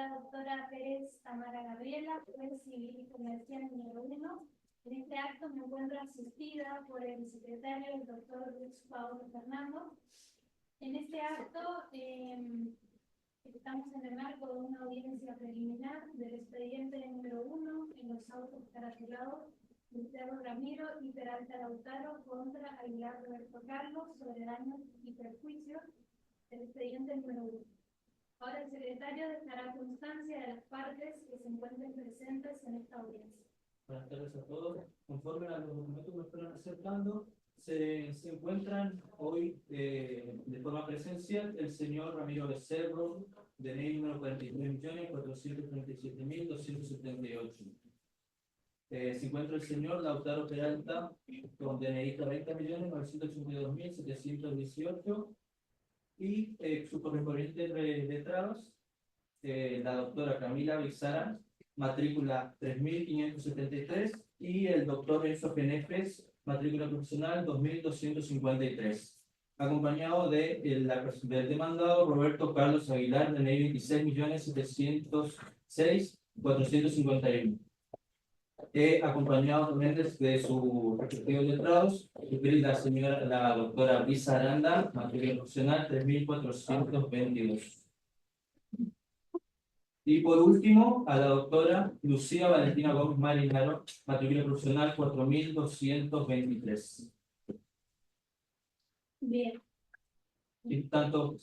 la doctora Pérez Tamara Gabriela, juez civil y comercial número 1. En este acto me encuentro asistida por el secretario, el doctor Luis Paulo Fernando. En este acto estamos en el marco de una audiencia preliminar del expediente número 1 en los autos caratulados de Cerro Ramiro y Peralta Lautaro contra Aguilar Roberto Carlos sobre daños y perjuicios del expediente número 1. Ahora el secretario dejará constancia de las partes que se encuentren presentes en esta audiencia. Buenas tardes a todos. Conforme a los documentos que me están acercando, se encuentran hoy de forma presencial el señor Ramiro Becerro, DNI número 43.437.278. Se encuentra el señor Lautaro Peralta con DNI 40.982.718 y su correspondiente letrados, la doctora Camila Bizara, matrícula 3.573, y el doctor Enzo Penefes, matrícula profesional 2.253, acompañado del demandado Roberto Carlos Aguilar, DNI 26.706.451. Acompañado también de sus respectivos letrados, la doctora Brisa Aranda, matrícula profesional 3.422. Y por último, a la doctora Lucía Valentina Gómez Marinaro, matrícula profesional 4.223. Bien. Y tanto.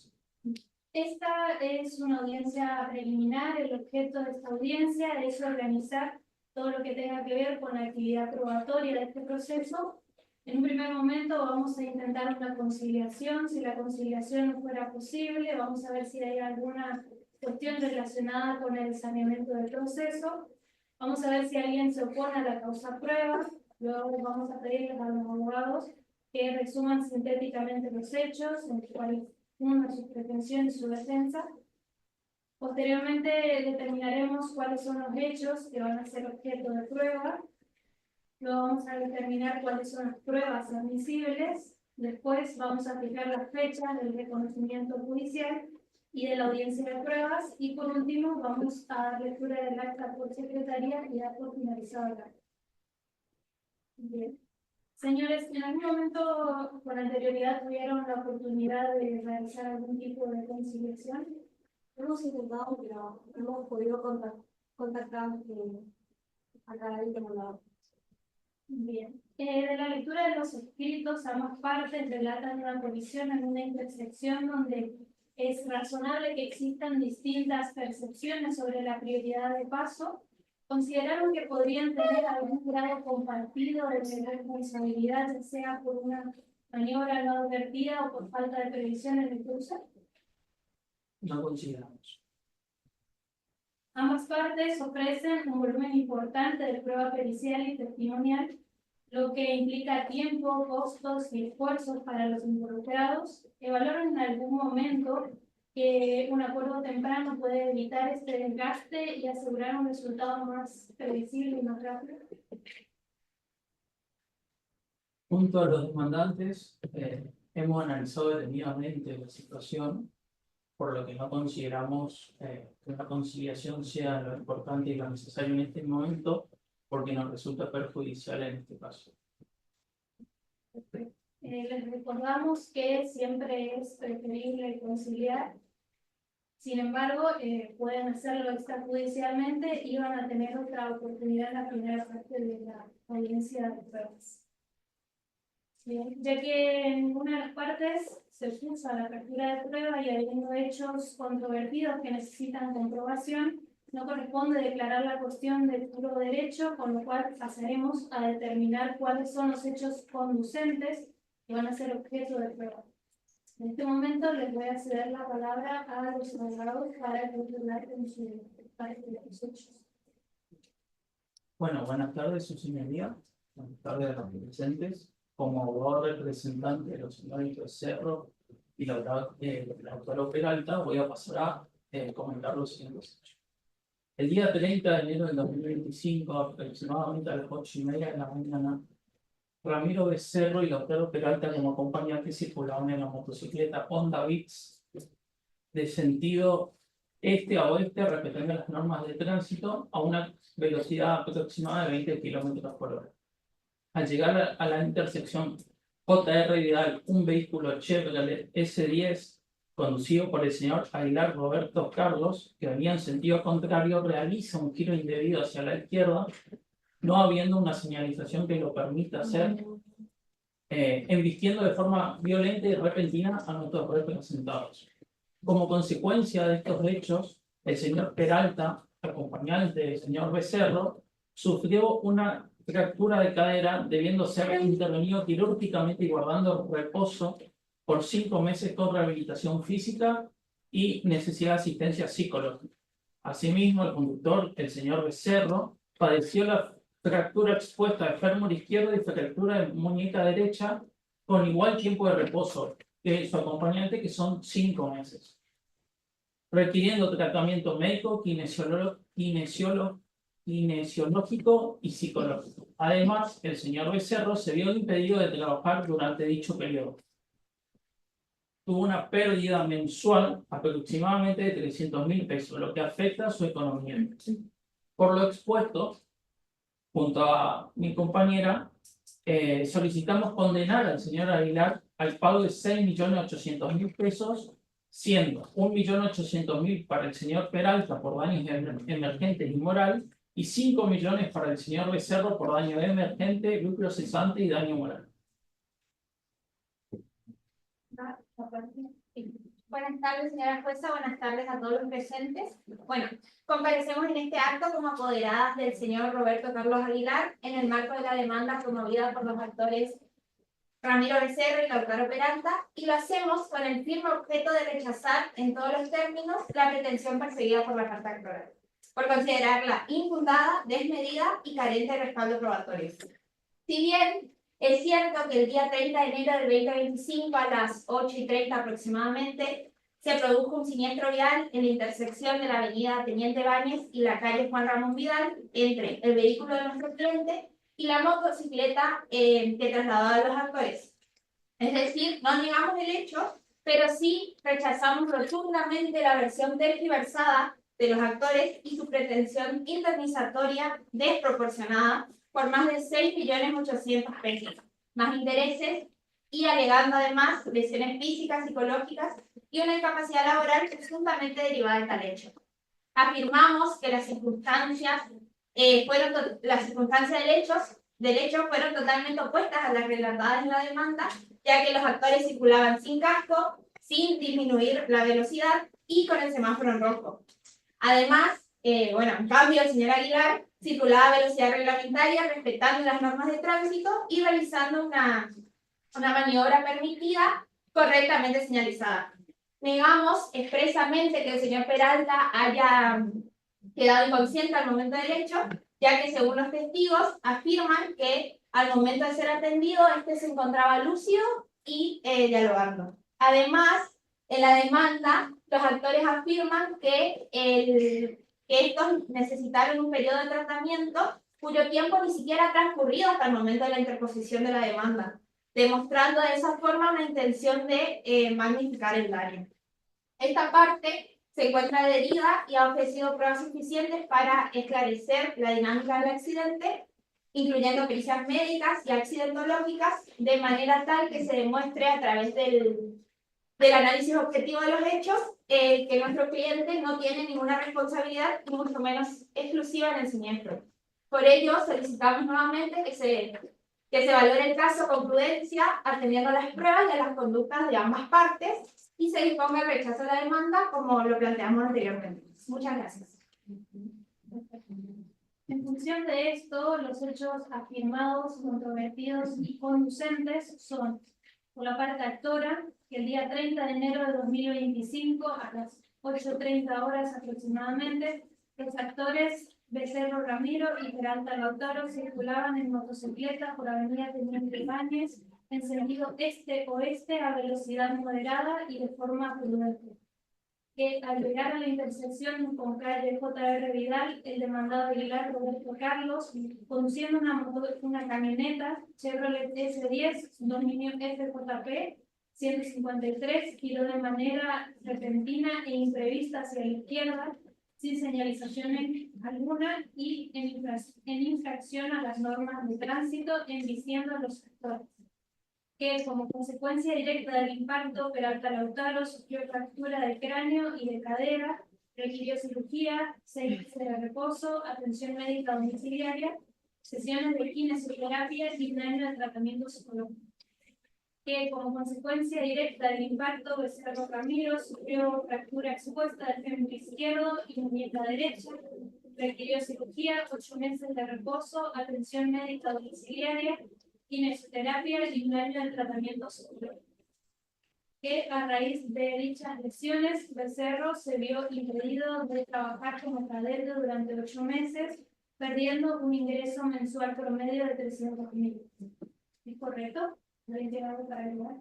Esta es una audiencia preliminar. El objeto de esta audiencia es organizar todo lo que tenga que ver con la actividad probatoria de este proceso. En un primer momento vamos a intentar una conciliación. Si la conciliación no fuera posible, vamos a ver si hay alguna cuestión relacionada con el saneamiento del proceso. Vamos a ver si alguien se opone a la causa prueba. Luego vamos a pedirles a los abogados que resuman sintéticamente los hechos, en los cuales una su pretensión y su defensa. Posteriormente determinaremos cuáles son los hechos que van a ser objeto de prueba. Luego vamos a determinar cuáles son las pruebas admisibles. Después vamos a fijar las fechas del reconocimiento judicial y de la audiencia de pruebas. Y por último vamos a dar lectura del acta por secretaría y dar por finalizado el acta. Bien. Señores, ¿en algún momento con anterioridad tuvieron la oportunidad de realizar algún tipo de conciliación? Hemos intentado, pero no hemos podido contactar acá el demandado. Bien. De la lectura de los escritos, ambas partes relatan una colisión en una intersección donde es razonable que existan distintas percepciones sobre la prioridad de paso. ¿Consideraron que podrían tener algún grado compartido de responsabilidad, ya sea por una maniobra no advertida o por falta de previsión en el cruce? No consideramos. Ambas partes ofrecen un volumen importante de prueba pericial y testimonial, lo que implica tiempo, costos y esfuerzos para los involucrados. ¿Evaluaron en algún momento que un acuerdo temprano puede evitar este desgaste y asegurar un resultado más previsible y más rápido? Junto a los demandantes, hemos analizado detenidamente la situación, por lo que no consideramos que una conciliación sea lo importante y lo necesario en este momento, porque nos resulta perjudicial en este caso. Les recordamos que siempre es preferible conciliar. Sin embargo, pueden hacerlo extrajudicialmente y van a tener otra oportunidad en la primera parte de la audiencia de pruebas. Bien, ya que en ninguna de las partes se opuso a la apertura de prueba y habiendo hechos controvertidos que necesitan comprobación, no corresponde declarar la cuestión de puro derecho, con lo cual pasaremos a determinar cuáles son los hechos conducentes que van a ser objeto de prueba. En este momento les voy a ceder la palabra a los abogados para continuar con su parte de los hechos. Bueno, buenas tardes, su señoría. Buenas tardes a los presentes. Como abogado representante de los señores Cerro y la doctora Peralta, voy a pasar a comentar los siguientes hechos. El día 30 de enero del 2025, aproximadamente a las 8:30 de la mañana, Ramiro Becerro y Lautaro Peralta como acompañantes circulaban en la motocicleta Honda Beats de sentido este a oeste respetando las normas de tránsito a una velocidad aproximada de 20 kilómetros por hora. Al llegar a la intersección J.R. Vidal, un vehículo Chevrolet S10 conducido por el señor Aguilar Roberto Carlos, que venía en sentido contrario, realiza un giro indebido hacia la izquierda, no habiendo una señalización que lo permita hacer, embistiendo de forma violenta y repentina a nuestros representados. Como consecuencia de estos hechos, el señor Peralta, acompañante del señor Becerro, sufrió una fractura de cadera, debiendo ser intervenido quirúrgicamente y guardando reposo por 5 meses con rehabilitación física y necesidad de asistencia psicológica. Asimismo, el conductor, el señor Becerro, padeció la fractura expuesta de fémur izquierdo y fractura de muñeca derecha con igual tiempo de reposo que su acompañante, que son 5 meses, requiriendo tratamiento médico, kinesiológico y psicológico. Además, el señor Becerro se vio impedido de trabajar durante dicho periodo. Tuvo una pérdida mensual aproximadamente de 300.000 pesos, lo que afecta a su economía. Por lo expuesto, junto a mi compañera, solicitamos condenar al señor Aguilar al pago de 6.800.000 pesos, siendo 1.800.000 para el señor Peralta por daños emergentes y moral, y 5 millones para el señor Becerro por daño emergente, lucro cesante y daño moral. Buenas tardes, señora jueza. Buenas tardes a todos los presentes. Bueno, comparecemos en este acto como apoderadas del señor Roberto Carlos Aguilar en el marco de la demanda promovida por los actores Ramiro Becerro y Lautaro Peralta, y lo hacemos con el firme objeto de rechazar en todos los términos la pretensión perseguida por la carta actoral, por considerarla infundada, desmedida y carente de respaldo probatorio. Si bien es cierto que el día 30 de enero del 2025 a las 8:30 aproximadamente se produjo un siniestro vial en la intersección de la avenida Teniente Báñez y la calle Juan Ramón Vidal entre el vehículo de nuestro cliente y la motocicleta que trasladaba a los actores. Es decir, no negamos el hecho, pero sí rechazamos rotundamente la versión tergiversada de los actores y su pretensión indemnizatoria desproporcionada por más de 6.800.000 pesos, más intereses, y alegando además lesiones físicas, psicológicas y una incapacidad laboral presuntamente derivada de tal hecho. Afirmamos que las circunstancias del hecho fueron totalmente opuestas a las relatadas en la demanda, ya que los actores circulaban sin casco, sin disminuir la velocidad y con el semáforo en rojo. Además, en cambio, el señor Aguilar circulaba a velocidad reglamentaria, respetando las normas de tránsito y realizando una maniobra permitida correctamente señalizada. Negamos expresamente que el señor Peralta haya quedado inconsciente al momento del hecho, ya que según los testigos afirman que al momento de ser atendido, este se encontraba lúcido y dialogando. Además, en la demanda, los actores afirman que estos necesitaron un periodo de tratamiento cuyo tiempo ni siquiera ha transcurrido hasta el momento de la interposición de la demanda, demostrando de esa forma una intención de magnificar el daño. Esta parte se encuentra adherida y ha ofrecido pruebas suficientes para esclarecer la dinámica del accidente, incluyendo pericias médicas y accidentológicas, de manera tal que se demuestre a través del análisis objetivo de los hechos que nuestro cliente no tiene ninguna responsabilidad, y mucho menos exclusiva en el siniestro. Por ello, solicitamos nuevamente que se valore el caso con prudencia, atendiendo a las pruebas y a las conductas de ambas partes, y se disponga el rechazo de la demanda como lo planteamos anteriormente. Muchas gracias. En función de esto, los hechos afirmados, controvertidos y conducentes son, por la parte actora, que el día 30 de enero de 2025, a las 8:30 horas aproximadamente, los actores Becerro Ramiro y Peralta Lautaro circulaban en motocicleta por avenida Teniente Báñez en sentido este-oeste a velocidad moderada y de forma prudente. Que al llegar a la intersección con calle J.R. Vidal, el demandado Aguilar Roberto Carlos, conduciendo una camioneta Chevrolet S10 dominio FJP, 153 giró de manera repentina e imprevista hacia la izquierda, sin señalización alguna y en infracción a las normas de tránsito, embistiendo a los sectores, que como consecuencia directa del impacto, Peralta Lautaro sufrió fractura de cráneo y de cadera, requirió cirugía, 6 meses de reposo, atención médica domiciliaria, sesiones de kinesioterapia y un año de tratamiento psicológico. Que como consecuencia directa del impacto, Becerro Ramiro sufrió fractura expuesta del fémur izquierdo y muñeca derecha, requirió cirugía, 8 meses de reposo, atención médica domiciliaria, kinesioterapia y un año de tratamiento psicológico. Que a raíz de dichas lesiones, Becerro se vio impedido de trabajar como cadete durante 8 meses, perdiendo un ingreso mensual promedio de 300.000. ¿Es correcto? ¿Alguien tiene algo para agregar?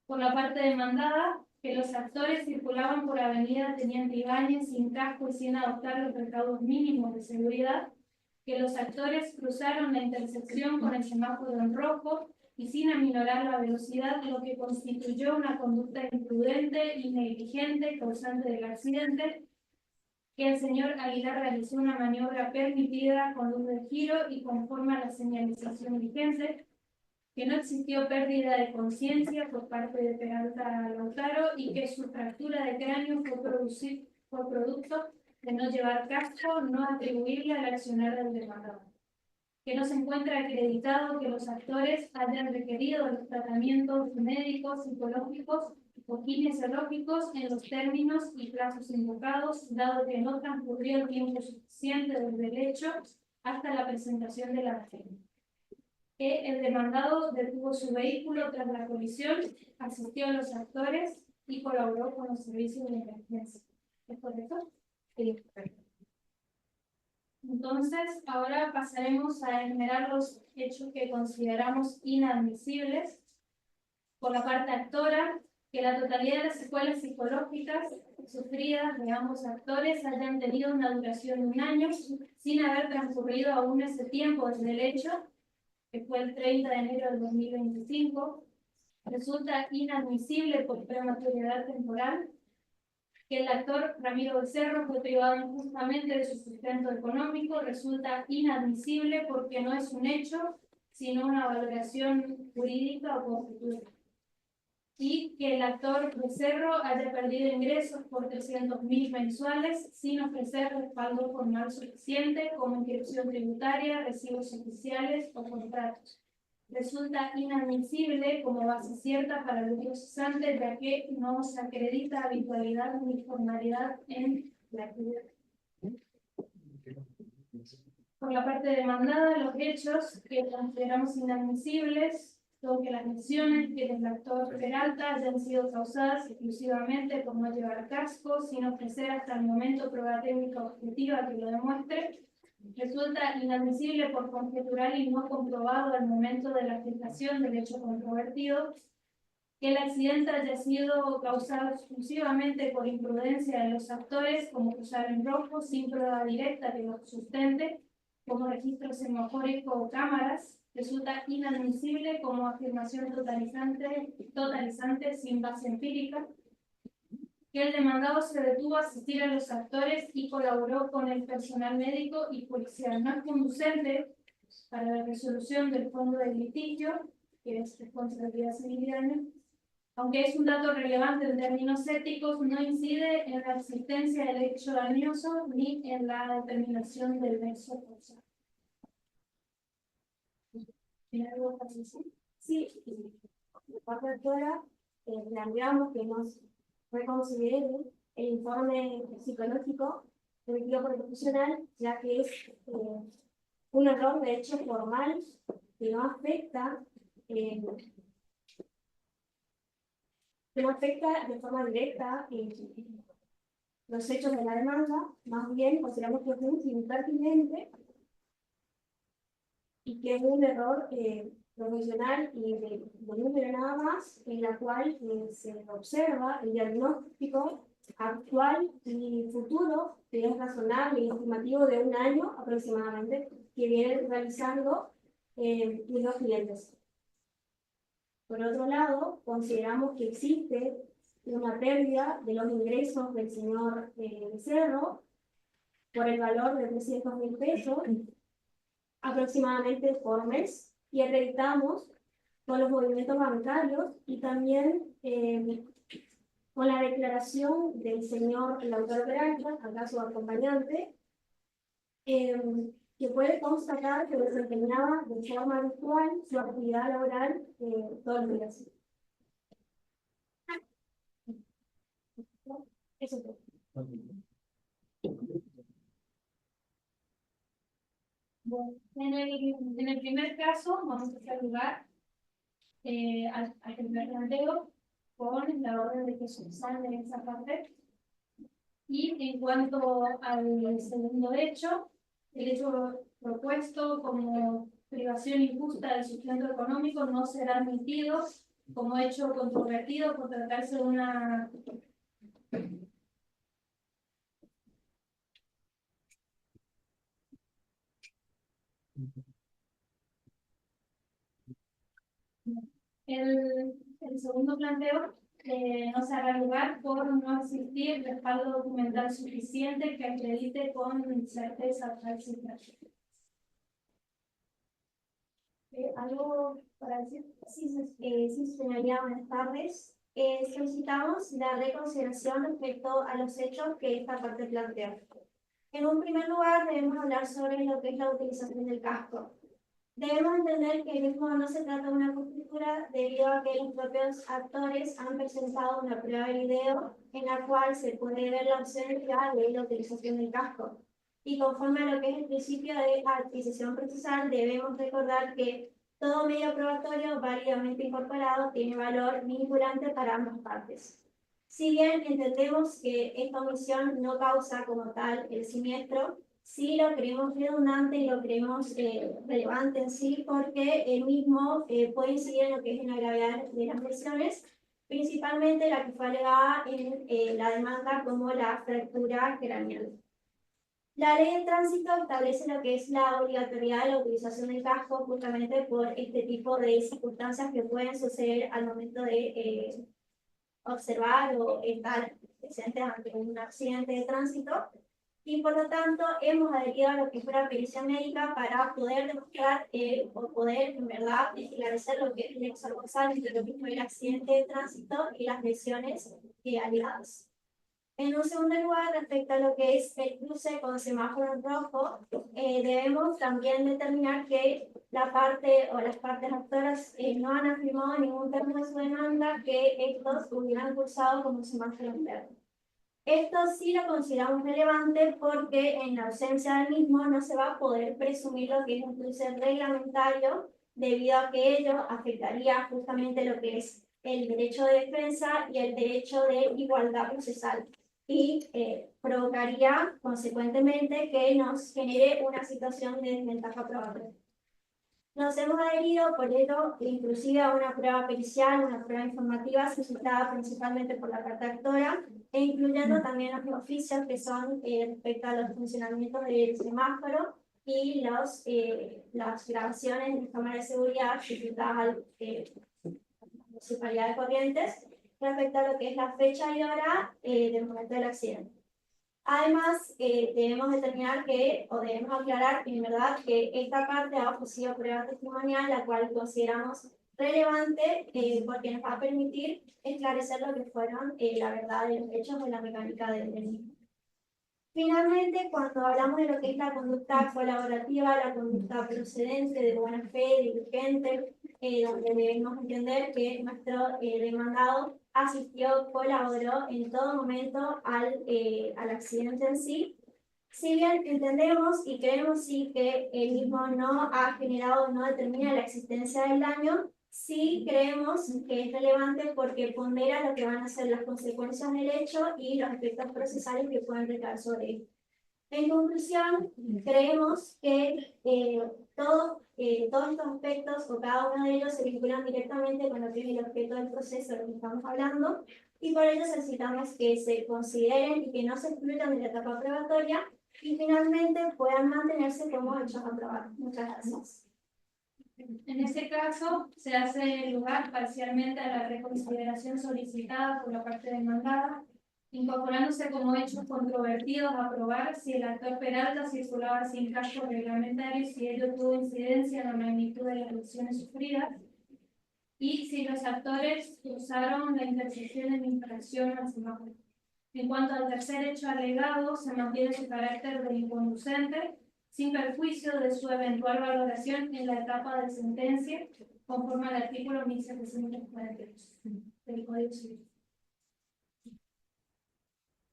Por la parte demandada, que los actores circulaban por Avenida Teniente Ibáñez sin casco y sin adoptar los recaudos mínimos de seguridad, que los actores cruzaron la intersección con el semáforo en rojo y sin aminorar la velocidad, lo que constituyó una conducta imprudente y negligente causante del accidente, que el señor Aguilar realizó una maniobra permitida con luz de giro y conforme a la señalización vigente, que no existió pérdida de conciencia por parte de Peralta Lautaro y que su fractura de cráneo fue producto de no llevar casco, no atribuirle al accionar del demandado. Que no se encuentra acreditado que los actores hayan requerido los tratamientos médicos, psicológicos o kinesiológicos en los términos y plazos invocados, dado que no transcurrió el tiempo suficiente desde el hecho hasta la presentación de la defensa. Que el demandado detuvo su vehículo tras la colisión, asistió a los actores y colaboró con los servicios de emergencia. ¿Es correcto? Sí, es correcto. Entonces, ahora pasaremos a enumerar los hechos que consideramos inadmisibles. Por la parte actora, que la totalidad de las secuelas psicológicas sufridas de ambos actores hayan tenido una duración de 1 año, sin haber transcurrido aún ese tiempo desde el hecho, que fue el 30 de enero del 2025, resulta inadmisible por prematuridad temporal, que el actor Ramiro Becerro fue privado injustamente de su sustento económico, resulta inadmisible porque no es un hecho, sino una valoración jurídica o conjetura. Y que el actor Becerro haya perdido ingresos por 300.000 mensuales sin ofrecer respaldo formal suficiente como inscripción tributaria, recibos oficiales o contratos. Resulta inadmisible como base cierta para el uso cesante, ya que no se acredita habitualidad ni formalidad en la actividad. Por la parte demandada, los hechos que consideramos inadmisibles son que las lesiones que el actor Peralta hayan sido causadas exclusivamente por no llevar casco, sin ofrecer hasta el momento prueba técnica objetiva que lo demuestre. Resulta inadmisible por conjetural y no comprobado al momento de la fijación del hecho controvertido, que el accidente haya sido causado exclusivamente por imprudencia de los actores, como cruzar en rojo, sin prueba directa que lo sustente, como registro semafórico o cámaras. Resulta inadmisible como afirmación totalizante sin base empírica, que el demandado se detuvo a asistir a los actores y colaboró con el personal médico y policial. No es conducente para la resolución del fondo del litigio, que es responsabilidad civil, aunque es un dato relevante en términos éticos, no incide en la existencia del hecho dañoso ni en la determinación del nexo causal. ¿Tiene algo para decir? Sí, de parte doctora, planteamos que nos reconsidere el informe psicológico emitido por el profesional, ya que es un error de hecho formal que no afecta de forma directa los hechos de la demanda. Más bien consideramos que es un impertinente y que es un error profesional y de número nada más, en la cual se observa el diagnóstico actual y futuro, que es razonable y estimativo de 1 año aproximadamente, que vienen realizando mis 2 clientes. Por otro lado, consideramos que existe una pérdida de los ingresos del señor Becerro por el valor de 300.000 pesos aproximadamente por mes, y acreditamos con los movimientos bancarios y también con la declaración del señor Lautaro Peralta, acá su acompañante, que puede constatar que desempeñaba de forma habitual su actividad laboral todos los días. Eso es todo. Bueno, en el primer caso, vamos a dar lugar al primer planteo con la orden de que subsane en esa parte. Y en cuanto al segundo hecho, el hecho propuesto como privación injusta del sustento económico no será admitido como hecho controvertido por tratarse de una el segundo planteo no se hará lugar por no existir respaldo documental suficiente que acredite con certeza tal situación. Algo para decir, sí, señoría, buenas tardes. Solicitamos la reconsideración respecto a los hechos que esta parte plantea. En un primer lugar, debemos hablar sobre lo que es la utilización del casco. Debemos entender que el mismo no se trata de una conjetura debido a que los propios actores han presentado una prueba de video en la cual se puede ver la ausencia de la utilización del casco. Y conforme a lo que es el principio de adquisición procesal, debemos recordar que todo medio probatorio válidamente incorporado tiene valor vinculante para ambas partes. Si bien entendemos que esta omisión no causa como tal el siniestro, sí lo creemos redundante y lo creemos relevante en sí, porque el mismo puede incidir en lo que es en la gravedad de las lesiones, principalmente la que fue alegada en la demanda como la fractura craneal. La ley de tránsito establece lo que es la obligatoriedad de la utilización del casco justamente por este tipo de circunstancias que pueden suceder al momento de observar o estar presentes ante un accidente de tránsito. Y por lo tanto hemos adherido a lo que fue la pericia médica para poder demostrar o poder en verdad esclarecer lo que es el nexo causal entre lo que fue el accidente de tránsito y las lesiones alegadas. En un segundo lugar, respecto a lo que es el cruce con semáforo en rojo, debemos también determinar que la parte o las partes actoras no han afirmado en ningún término de su demanda que estos hubieran cruzado como semáforo en verde. Esto sí lo consideramos relevante porque en la ausencia del mismo no se va a poder presumir lo que es un cruce reglamentario debido a que ello afectaría justamente lo que es el derecho de defensa y el derecho de igualdad procesal y provocaría consecuentemente que nos genere una situación de desventaja probatoria. Nos hemos adherido por ello inclusive a una prueba pericial, una prueba informativa solicitada principalmente por la parte actora, e incluyendo también los oficios que son respecto a los funcionamientos del semáforo y las grabaciones de las cámaras de seguridad solicitadas a la Municipalidad de Corrientes respecto a lo que es la fecha y hora del momento del accidente. Además, debemos determinar que, o debemos aclarar en verdad que esta parte ha ofrecido prueba testimonial, la cual consideramos relevante porque nos va a permitir esclarecer lo que fueron la verdad de los hechos o la mecánica del mismo. Finalmente, cuando hablamos de lo que es la conducta colaborativa, la conducta procedente, de buena fe, diligente, donde debemos entender que nuestro demandado asistió, colaboró en todo momento al accidente en sí. Si bien entendemos y creemos sí que el mismo no ha generado, no determina la existencia del daño, sí creemos que es relevante porque pondera lo que van a ser las consecuencias del hecho y los efectos procesales que pueden recaer sobre él. En conclusión, creemos que todos estos aspectos o cada uno de ellos se vinculan directamente con lo que es el objeto del proceso del que estamos hablando y por ello necesitamos que se consideren y que no se excluyan de la etapa probatoria y finalmente puedan mantenerse como hechos aprobados. Muchas gracias. En ese caso, se hace lugar parcialmente a la reconsideración solicitada por la parte demandada, incorporándose como hechos controvertidos a probar si el actor Peralta circulaba sin casco reglamentario, si ello tuvo incidencia en la magnitud de las lesiones sufridas, y si los actores usaron la intersección en infracción al semáforo. En cuanto al tercer hecho alegado, se mantiene su carácter de inconducente, sin perjuicio de su eventual valoración en la etapa de sentencia, conforme al artículo 1742 del Código Civil.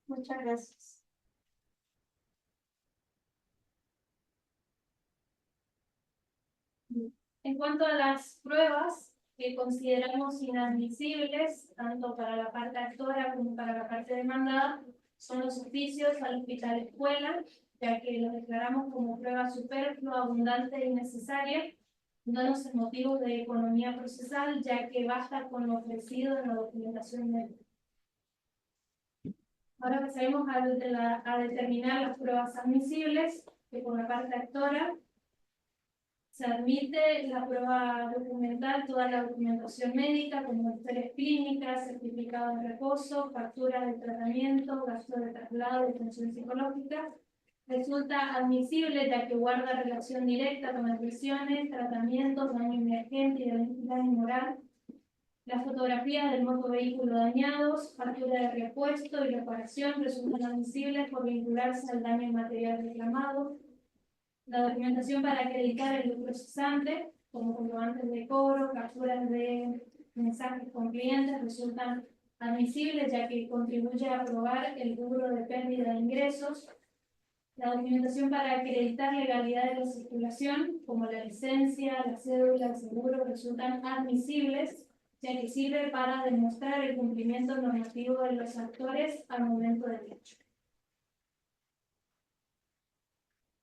Muchas gracias. En cuanto a las pruebas que consideramos inadmisibles, tanto para la parte actora como para la parte demandada, son los oficios al hospital escuela, ya que los declaramos como prueba superflua, abundante e innecesaria, dándose motivos de economía procesal, ya que basta con lo ofrecido en la documentación médica. Ahora pasaremos a determinar las pruebas admisibles, que por la parte actora se admite la prueba documental, toda la documentación médica, como historias clínicas, certificado de reposo, factura de tratamiento, gasto de traslado y atención psicológica. Resulta admisible ya que guarda relación directa con las lesiones, tratamientos, daño emergente y daño moral. Las fotografías del motovehículo dañados, factura de repuesto y reparación resultan admisibles por vincularse al daño material reclamado. La documentación para acreditar el lucro cesante, como comprobantes de cobro, capturas de mensajes con clientes, resultan admisibles ya que contribuye a probar el rubro de pérdida de ingresos. La documentación para acreditar legalidad de la circulación, como la licencia, la cédula, el seguro, resultan admisibles, ya que sirve para demostrar el cumplimiento normativo de los actores al momento del hecho.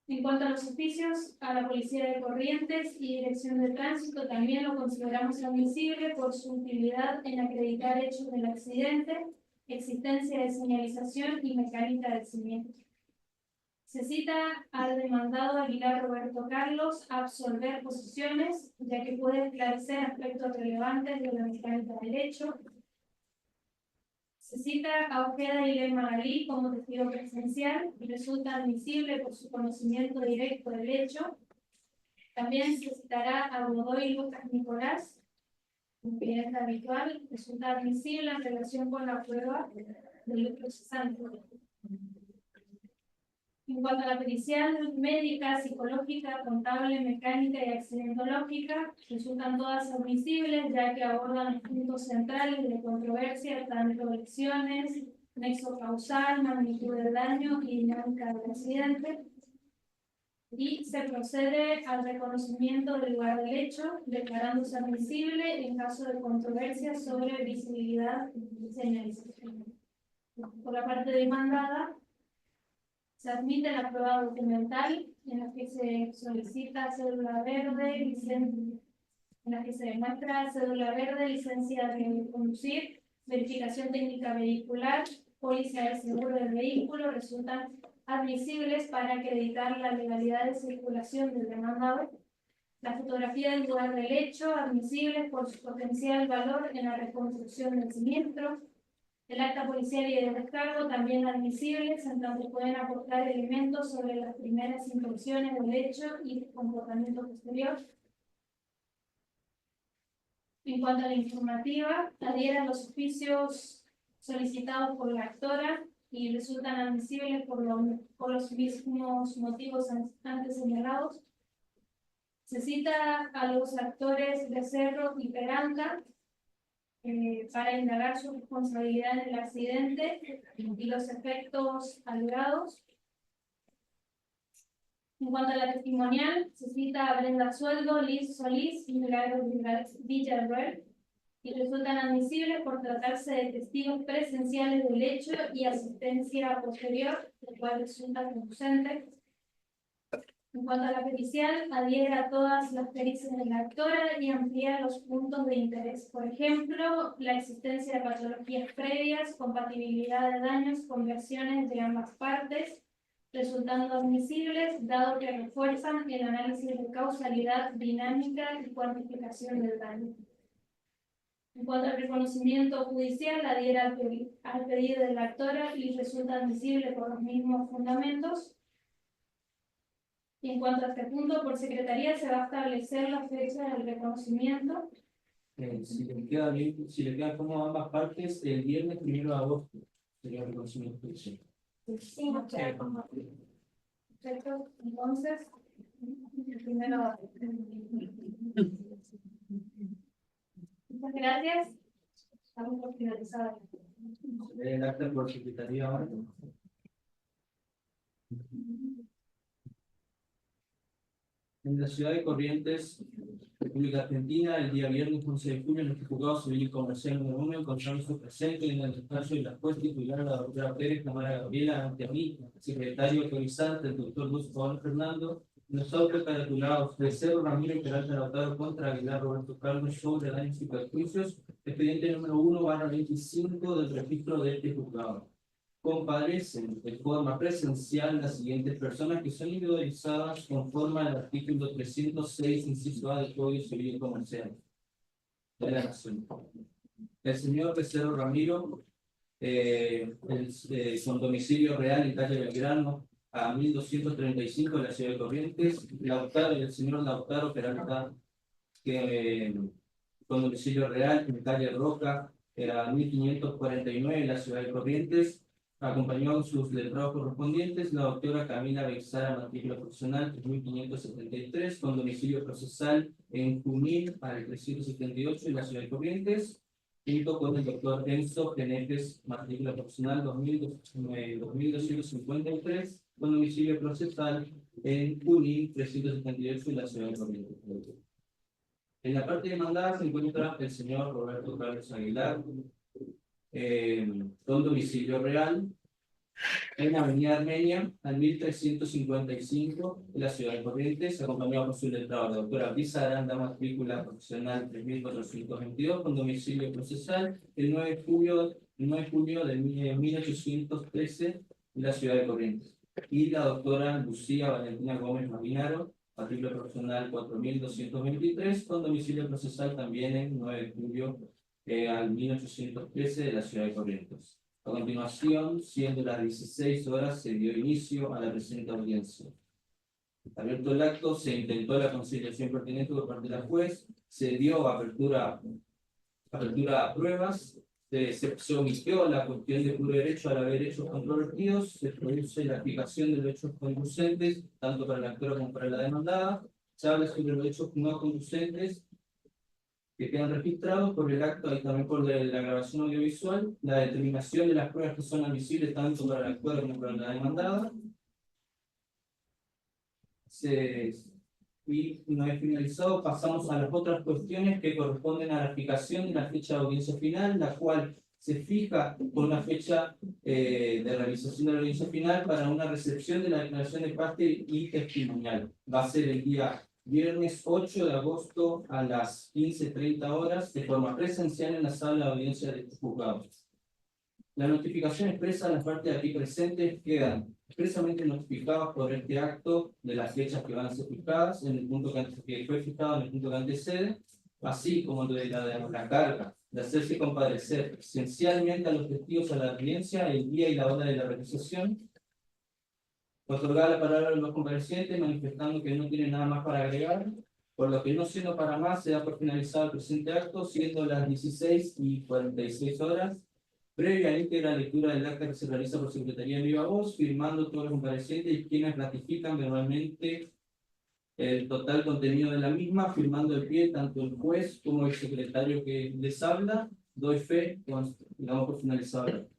En cuanto a los oficios a la Policía de Corrientes y Dirección de Tránsito, también lo consideramos admisible por su utilidad en acreditar hechos del accidente, existencia de señalización y mecánica del siniestro. Se cita al demandado Aguilar Roberto Carlos a absolver posiciones, ya que puede esclarecer aspectos relevantes de la mecánica del hecho. Se cita a Ojeda y Magalí como testigo presencial y resulta admisible por su conocimiento directo del hecho. También se citará a Godoy y Lucas Nicolás, que es habitual, resulta admisible en relación con la prueba del lucro cesante. En cuanto a la pericial médica, psicológica, contable, mecánica y accidentológica, resultan todas admisibles, ya que abordan los puntos centrales de controversia, tanto lesiones, nexo causal, magnitud del daño y dinámica del accidente. Y se procede al reconocimiento del lugar del hecho, declarándose admisible en caso de controversia sobre visibilidad y señalización. Por la parte demandada, se admite la prueba documental en la que se solicita cédula verde, en la que se demuestra cédula verde, licencia de conducir, verificación técnica vehicular, póliza de seguro del vehículo, resultan admisibles para acreditar la legalidad de circulación del demandado. La fotografía del lugar del hecho, admisibles por su potencial valor en la reconstrucción del siniestro. El acta policial y de descargo también admisibles, en tanto pueden aportar elementos sobre las primeras impresiones del hecho y el comportamiento posterior. En cuanto a la informativa, adhiere a los oficios solicitados por la actora y resultan admisibles por los mismos motivos antes señalados. Se cita a los actores Becerro y Peralta para indagar su responsabilidad en el accidente y los efectos alegados. En cuanto a la testimonial, se cita a Brenda Sueldo, Liz Solís y Milagros Villarreal y resultan admisibles por tratarse de testigos presenciales del hecho y asistencia posterior, el cual resulta conducente. En cuanto a la pericial, adhiere a todas las pericias de la actora y amplía los puntos de interés. Por ejemplo, la existencia de patologías previas, compatibilidad de daños con versiones de ambas partes, resultando admisibles, dado que refuerzan el análisis de causalidad, dinámica y cuantificación del daño. En cuanto al reconocimiento judicial, adhiera al pedido de la actora y resulta admisible por los mismos fundamentos. Y en cuanto a este punto, por secretaría se va a establecer la fecha del reconocimiento. Si le queda bien, si le queda cómodo a ambas partes, el viernes 1 de agosto sería el reconocimiento judicial. Sí, nos queda como. Perfecto, entonces, el primero. Muchas gracias. Estamos por finalizar. El acta por secretaría ahora. En la ciudad de Corrientes, República Argentina, el día viernes 11 de junio, en el juzgado civil y comercial número 1, encontramos su presente en el despacho de la juez titular, la doctora Pérez Cámara Gabriela, ante mí, secretario autorizante, el doctor Luz Juan Fernando, nos ha autocaratulado de Cerro Ramiro Peralta Lautaro contra Aguilar Roberto Carlos sobre daños y perjuicios, expediente número 1/25 del registro de este juzgado. Comparecen de forma presencial las siguientes personas que son individualizadas conforme al artículo 306, inciso A del Código Civil y Comercial de la Nación. El señor Becerro Ramiro, con domicilio real en calle Belgrano, a 1235 de la ciudad de Corrientes. El señor Lautaro Peralta, con domicilio real en calle Roca, a 1549 de la ciudad de Corrientes, acompañado de sus letrados correspondientes, la doctora Camila Bexara, matrícula profesional 3573, con domicilio procesal en Junín, al 378 de la ciudad de Corrientes, junto con el doctor Enzo Genetes, matrícula profesional 2253, con domicilio procesal en Junín, 378 de la ciudad de Corrientes. En la parte demandada se encuentra el señor Roberto Carlos Aguilar, con domicilio real en Avenida Armenia, al 1355 de la ciudad de Corrientes, acompañado por su letrado, la doctora Brisa Aranda, matrícula profesional 3422, con domicilio procesal el 9 de julio de 1813 de la ciudad de Corrientes. Y la doctora Lucía Valentina Gómez Marinaro, matrícula profesional 4223, con domicilio procesal también en 9 de julio al 1813 de la ciudad de Corrientes. A continuación, siendo las 16 horas, se dio inicio a la presente audiencia. Abierto el acto, se intentó la conciliación pertinente por parte de la juez, se dio apertura a pruebas, se omitió la cuestión de puro derecho al haber hechos controvertidos, se produce la aplicación de los hechos conducentes, tanto para la actora como para la demandada, se habla sobre los hechos no conducentes que quedan registrados por el acto y también por la grabación audiovisual, la determinación de las pruebas que son admisibles tanto para la actora como para la demandada. Y una vez finalizado, pasamos a las otras cuestiones que corresponden a la fijación de la fecha de audiencia final, la cual se fija con una fecha de realización de la audiencia final para una recepción de la declaración de parte y testimonial. Va a ser el día viernes 8 de agosto a las 15:30 horas, de forma presencial en la sala de audiencia de juzgados. La notificación expresa a las partes aquí presentes quedan expresamente notificados por este acto de las fechas que van a ser fijadas en el punto que fue fijado en el punto que antecede, así como de la carga de hacerse comparecer esencialmente a los testigos a la audiencia el día y la hora de la realización. Otorgar la palabra a los comparecientes manifestando que no tienen nada más para agregar, por lo que no siendo para más se da por finalizado el presente acto, siendo las 16:46 horas, previa a íntegra lectura del acta que se realiza por Secretaría en viva voz, firmando todos los comparecientes y quienes ratifican verbalmente el total contenido de la misma, firmando de pie tanto el juez como el secretario que les habla. Doy fe, digamos por finalizado el acto.